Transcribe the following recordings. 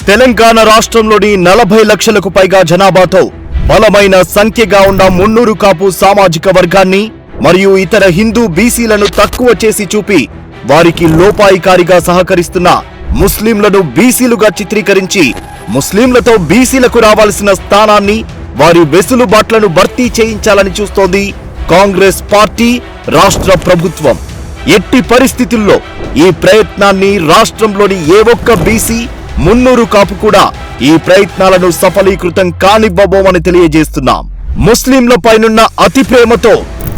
తెలంగాణ రాష్ట్రంలోని 40 లక్షలకు పైగా జనాభాతో బలమైన సంఖ్యగా ఉన్న మున్నూరు కాపు సామాజిక వర్గాన్ని మరియు ఇతర హిందూ బీసీలను తక్కువ చేసి చూపి వారికి లోపాయికారిగా సహకరిస్తున్న ముస్లింలను బీసీలుగా చిత్రీకరించి ముస్లింలతో బీసీలకు రావాల్సిన స్థానాన్ని వారి వెసులుబాట్లను భర్తీ చేయించాలని చూస్తోంది కాంగ్రెస్ పార్టీ రాష్ట్ర ప్రభుత్వం. ఎట్టి పరిస్థితుల్లో ఈ ప్రయత్నాన్ని రాష్ట్రంలోని ఏ ఒక్క బీసీ మున్నూరు కాపు కూడా ఈ ప్రయత్నాలను సఫలీకృతం కానివ్వబోమని తెలియజేస్తున్నాం. ముస్లింలపైనున్న అతి ప్రేమతో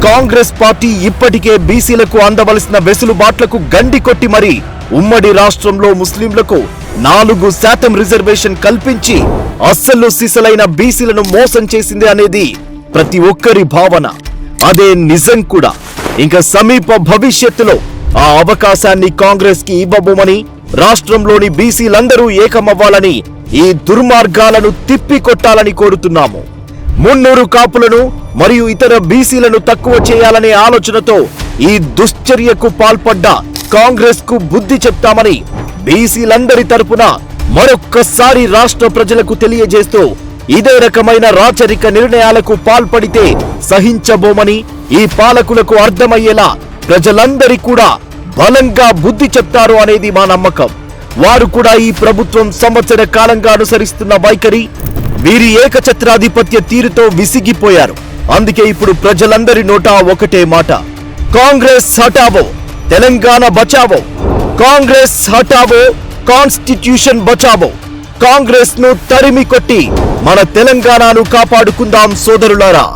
కాంగ్రెస్ పార్టీ ఇప్పటికే బీసీలకు అందవలసిన వెసులుబాట్లకు గండి కొట్టి మరీ ఉమ్మడి రాష్ట్రంలో ముస్లింలకు 4% రిజర్వేషన్ కల్పించి అస్సలు సిసలైన బీసీలను మోసం చేసింది అనేది ప్రతి ఒక్కరి భావన. అదే నిజం కూడా. ఇంకా సమీప భవిష్యత్తులో ఆ అవకాశాన్ని కాంగ్రెస్ కి ఇవ్వబోమని, రాష్ట్రంలోని బీసీలందరూ ఏకమవ్వాలని, ఈ దుర్మార్గాలను తిప్పికొట్టాలని కోరుతున్నాము. మున్నూరు కాపులను మరియు ఇతర బీసీలను తక్కువ చేయాలనే ఆలోచనతో ఈ దుశ్చర్యకు పాల్పడ్డ కాంగ్రెస్ కు బుద్ధి చెప్తామని బీసీలందరి తరపున మరొక్కసారి రాష్ట్ర ప్రజలకు తెలియజేస్తూ, ఇదే రకమైన రాచరిక నిర్ణయాలకు పాల్పడితే సహించబోమని ఈ పాలకులకు అర్థమయ్యేలా ప్రజలందరి కూడా బలంగా బుద్ధి చెప్తారు అనేది మా నమ్మకం. వారు కూడా ఈ ప్రభుత్వం సంవత్సర కాలంగా అనుసరిస్తున్న వైఖరి, వీరి ఏకఛత్రాధిపత్య తీరుతో విసిగిపోయారు. అందుకే ఇప్పుడు ప్రజలందరి నోటా ఒకటే మాట: కాంగ్రెస్ హటావో, తెలంగాణ బచావో. కాంగ్రెస్ హటావో, కాన్స్టిట్యూషన్ బచావో. కాంగ్రెస్ ను తరిమి కొట్టి మన తెలంగాణను కాపాడుకుందాం సోదరులారా.